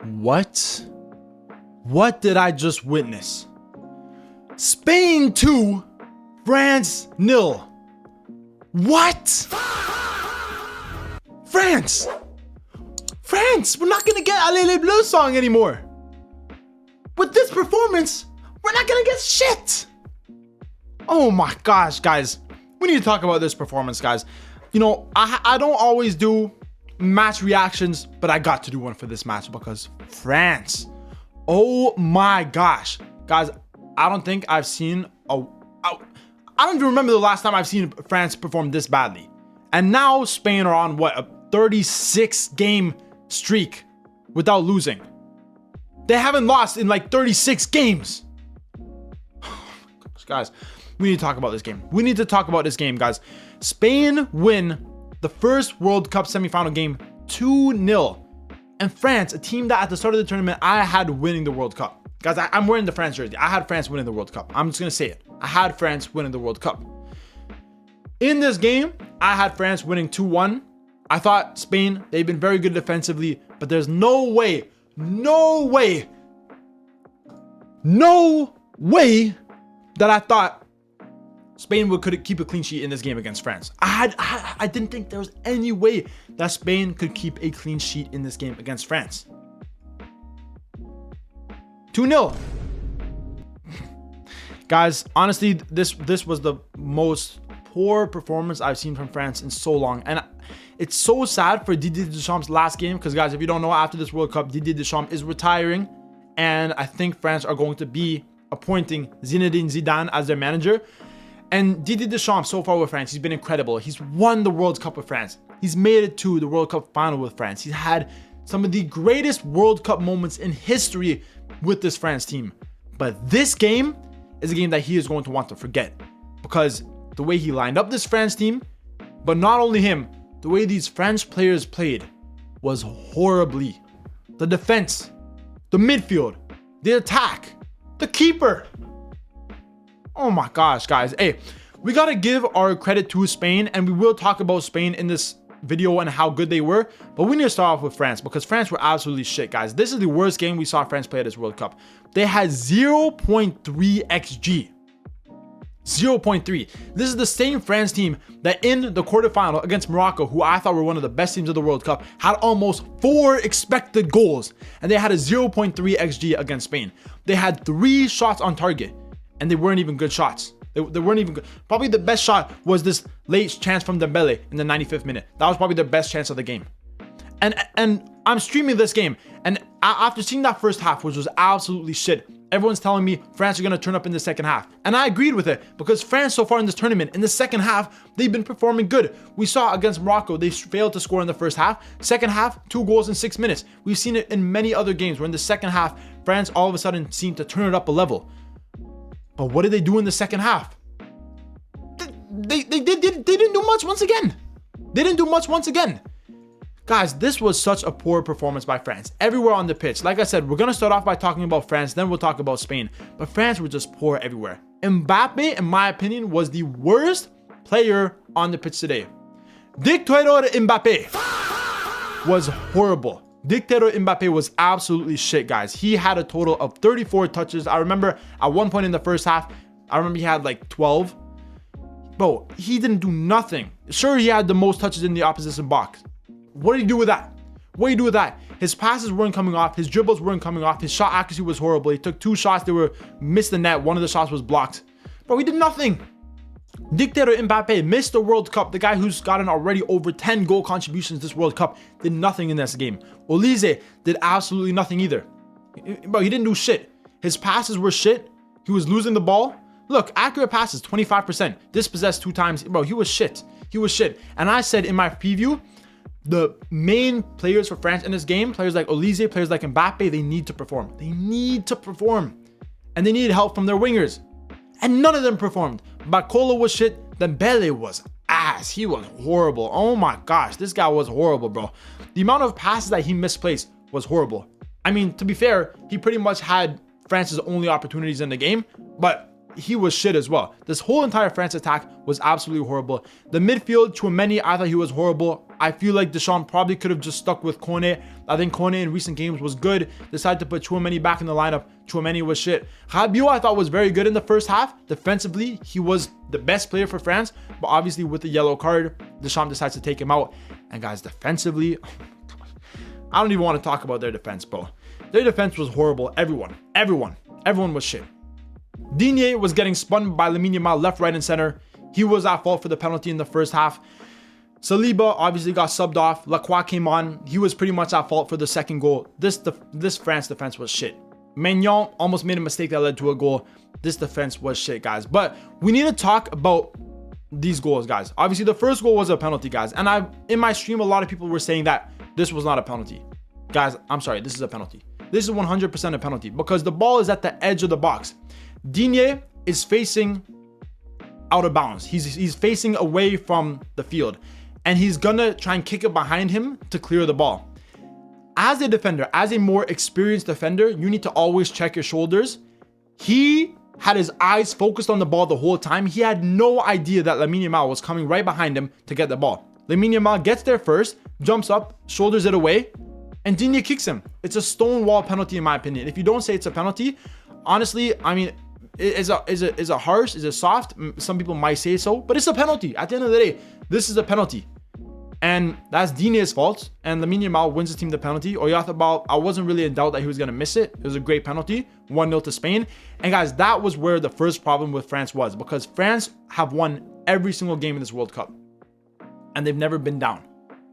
What? What did I just witness? Spain 2, France 0. What? France! France! We're not gonna get Les Bleus song anymore. With this performance, we're not gonna get shit. Oh my gosh, guys. We need to talk about this performance, guys. You know, I don't always do match reactions, but I got to do one for this match because France. Oh my gosh. Guys, I don't think I've seen I don't even remember the last time I've seen France perform this badly. And now Spain are on what, a 36 game streak without losing. They haven't lost in like 36 games. Guys, we need to talk about this game. We need to talk about this game, guys. Spain win the first World Cup semifinal game 2-0. And France, a team that at the start of the tournament, I had winning the World Cup. Guys, I'm wearing the France jersey. I had France winning the World Cup. I'm just going to say it. I had France winning the World Cup. In this game, I had France winning 2-1. I thought Spain, they've been very good defensively, but there's no way that I thought Spain could keep a clean sheet in this game against France. I didn't think there was any way that Spain could keep a clean sheet in this game against France. 2-0. Guys, honestly, this was the most poor performance I've seen from France in so long. And it's so sad for Didier Deschamps' last game because, guys, if you don't know, after this World Cup, Didier Deschamps is retiring. And I think France are going to be appointing Zinedine Zidane as their manager. And Didier Deschamps, so far with France, he's been incredible. He's won the World Cup with France. He's made it to the World Cup final with France. He's had some of the greatest World Cup moments in history with this France team. But this game is a game that he is going to want to forget because the way he lined up this France team, but not only him, the way these French players played was horribly. The defense, the midfield, the attack, the keeper. Oh my gosh, guys. Hey, we got to give our credit to Spain, and we will talk about Spain in this video and how good they were, but we need to start off with France because France were absolutely shit, guys. This is the worst game we saw France play at this World Cup. They had 0.3 XG. 0.3. This is the same France team that in the quarterfinal against Morocco, who I thought were one of the best teams of the World Cup, had almost 4 expected goals, and they had a 0.3 XG against Spain. They had 3 shots on target, and they weren't even good shots. They weren't even good. Probably the best shot was this late chance from Dembele in the 95th minute. That was probably their best chance of the game. And I'm streaming this game, and after seeing that first half, which was absolutely shit, everyone's telling me France are going to turn up in the second half. And I agreed with it because France so far in this tournament, in the second half, they've been performing good. We saw against Morocco, they failed to score in the first half. Second half, 2 goals in 6 minutes. We've seen it in many other games where in the second half, France all of a sudden seemed to turn it up a level. But what did they do in the second half? They didn't do much once again. They didn't do much once again. Guys, this was such a poor performance by France. Everywhere on the pitch. Like I said, we're going to start off by talking about France, then we'll talk about Spain. But France were just poor everywhere. Mbappé, in my opinion, was the worst player on the pitch today. Dictator Mbappé was horrible. Dictator Mbappé was absolutely shit, guys. He had a total of 34 touches. I remember at one point in the first half, I remember he had like 12. Bro, he didn't do nothing. Sure, he had the most touches in the opposition box. What did he do with that? What did he do with that? His passes weren't coming off. His dribbles weren't coming off. His shot accuracy was horrible. He took 2 shots. They were missed the net. One of the shots was blocked. Bro, he did nothing. Dictator Mbappé missed the World Cup. The guy who's gotten already over 10 goal contributions this World Cup did nothing in this game. Olise did absolutely nothing either. Bro, he didn't do shit. His passes were shit. He was losing the ball. Look, accurate passes, 25%. Dispossessed 2 times. Bro, he was shit. He was shit. And I said in my preview, the main players for France in this game, players like Olise, players like Mbappe, they need to perform. They need to perform. And they needed help from their wingers. And none of them performed. Bacola was shit. Dembele was ass. He was horrible. Oh my gosh, this guy was horrible, bro. The amount of passes that he misplaced was horrible. I mean, to be fair, he pretty much had France's only opportunities in the game, but he was shit as well. This whole entire France attack was absolutely horrible. The midfield, Tchouaméni, I thought he was horrible. I feel like Deschamps probably could have just stuck with Kone. I think Kone in recent games was good. Decided to put Tchouaméni back in the lineup. Tchouaméni was shit. Rabiot, I thought was very good in the first half. Defensively, he was the best player for France. But obviously with the yellow card, Deschamps decides to take him out. And guys, defensively, oh my God, I don't even want to talk about their defense, bro. Their defense was horrible. Everyone was shit. Digne was getting spun by Lamine Yamal left, right, and center. He was at fault for the penalty in the first half. Saliba obviously got subbed off. Lacroix came on. He was pretty much at fault for the second goal. This France defense was shit. Maignan almost made a mistake that led to a goal. This defense was shit, guys. But we need to talk about these goals, guys. Obviously, the first goal was a penalty, guys. And in my stream, a lot of people were saying that this was not a penalty. Guys, I'm sorry. This is a penalty. This is 100% a penalty because the ball is at the edge of the box. Digne is facing out of bounds. He's facing away from the field. And he's gonna try and kick it behind him to clear the ball. As a defender, as a more experienced defender, you need to always check your shoulders. He had his eyes focused on the ball the whole time. He had no idea that Lamine Yamal was coming right behind him to get the ball. Lamine Yamal gets there first, jumps up, shoulders it away, and Digne kicks him. It's a stonewall penalty in my opinion. If you don't say it's a penalty, honestly, I mean, is it harsh? Is it soft? Some people might say so, but it's a penalty. At the end of the day, this is a penalty. And that's Digne's fault. And Lamine Yamal wins his team the penalty. Oyarzabal, I wasn't really in doubt that he was going to miss it. It was a great penalty. 1-0 to Spain. And guys, that was where the first problem with France was. Because France have won every single game in this World Cup. And they've never been down.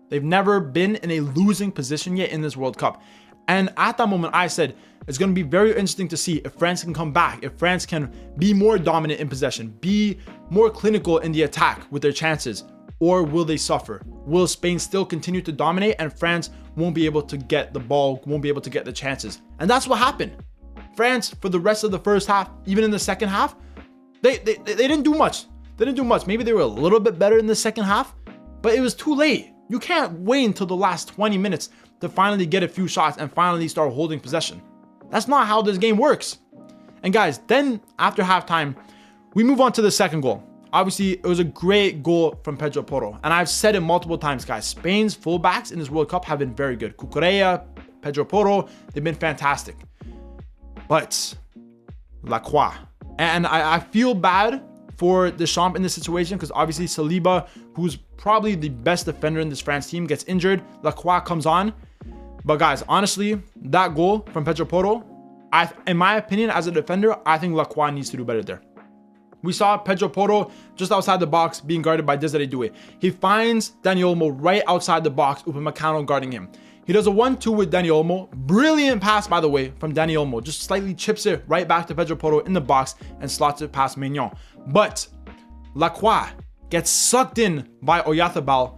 They've never been in a losing position yet in this World Cup. And at that moment, I said, it's going to be very interesting to see if France can come back. If France can be more dominant in possession. Be more clinical in the attack with their chances. Or will they suffer? Will Spain still continue to dominate and France won't be able to get the ball, won't be able to get the chances? And that's what happened. France, for the rest of the first half, even in the second half, they didn't do much. They didn't do much. Maybe they were a little bit better in the second half, but it was too late. You can't wait until the last 20 minutes to finally get a few shots and finally start holding possession. That's not how this game works. And guys, then after halftime, we move on to the second goal. Obviously, it was a great goal from Pedro Porro. And I've said it multiple times, guys. Spain's fullbacks in this World Cup have been very good. Cucurella, Pedro Porro, they've been fantastic. But Lacroix. And I feel bad for Deschamps in this situation because obviously Saliba, who's probably the best defender in this France team, gets injured. Lacroix comes on. But guys, honestly, that goal from Pedro Porro, in my opinion, as a defender, I think Lacroix needs to do better there. We saw Pedro Porro just outside the box being guarded by Desiree Doué. He finds Dani Olmo right outside the box, Upamecano guarding him. He does a 1-2 with Dani Olmo. Brilliant pass, by the way, from Dani Olmo. Just slightly chips it right back to Pedro Porro in the box and slots it past Maignan. But Lacroix gets sucked in by Oyarzabal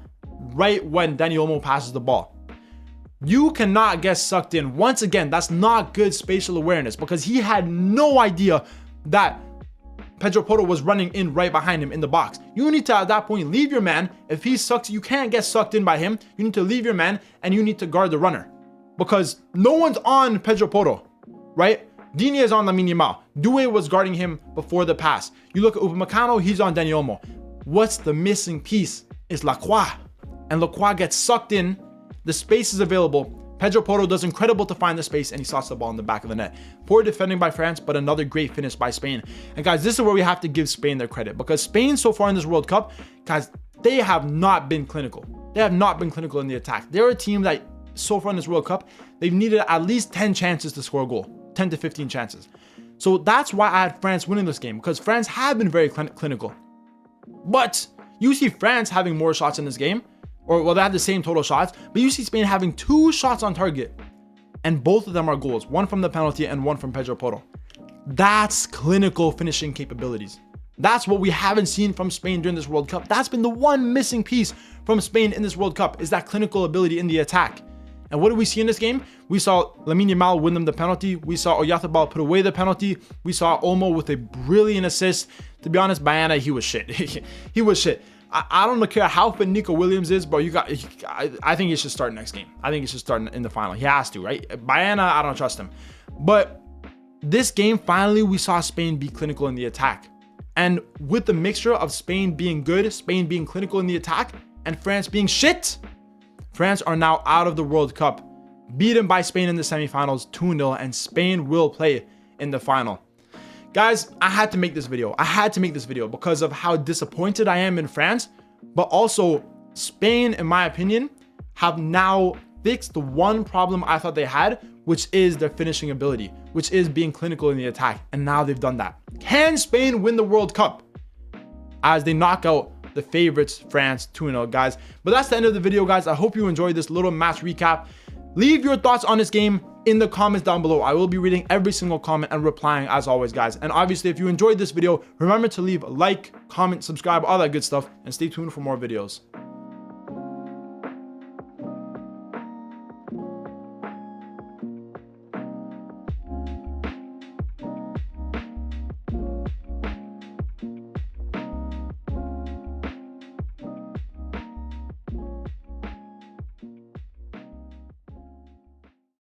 right when Dani Olmo passes the ball. You cannot get sucked in. Once again, that's not good spatial awareness because he had no idea that Pedro Porro was running in right behind him in the box. You need to, at that point, leave your man. If he sucks, you can't get sucked in by him. You need to leave your man and you need to guard the runner because no one's on Pedro Porro, right? Digne is on Lamine Yamal. Doué was guarding him before the pass. You look at Upamecano, he's on Dani Olmo. What's the missing piece is Lacroix. And Lacroix gets sucked in. The space is available. Pedro Porro does incredible to find the space and he slots the ball in the back of the net. Poor defending by France, but another great finish by Spain. And guys, this is where we have to give Spain their credit because Spain so far in this World Cup, guys, they have not been clinical. They have not been clinical in the attack. They're a team that so far in this World Cup, they've needed at least 10 chances to score a goal. 10 to 15 chances. So that's why I had France winning this game because France have been very clinical. But you see France having more shots in this game. Or, well, they had the same total shots, but you see Spain having 2 shots on target, and both of them are goals. One from the penalty and one from Pedro Porro. That's clinical finishing capabilities. That's what we haven't seen from Spain during this World Cup. That's been the one missing piece from Spain in this World Cup is that clinical ability in the attack. And what did we see in this game? We saw Lamine Yamal win them the penalty. We saw Oyarzabal put away the penalty. We saw Olmo with a brilliant assist. To be honest, Bayana, he was shit. He was shit. I don't care how fit Nico Williams is, bro. I think he should start next game. I think he should start in the final. He has to, right? Bayana, I don't trust him. But this game, finally, we saw Spain be clinical in the attack. And with the mixture of Spain being good, Spain being clinical in the attack, and France being shit, France are now out of the World Cup, beaten by Spain in the semifinals 2-0, and Spain will play in the final. Guys, I had to make this video. I had to make this video because of how disappointed I am in France, but also Spain, in my opinion, have now fixed the one problem I thought they had, which is their finishing ability, which is being clinical in the attack. And now they've done that. Can Spain win the World Cup as they knock out the favorites, France, 2-0, guys? But that's the end of the video, guys. I hope you enjoyed this little match recap. Leave your thoughts on this game in the comments down below. I will be reading every single comment and replying as always, guys. And obviously, if you enjoyed this video, remember to leave a like, comment, subscribe, all that good stuff, and stay tuned for more videos.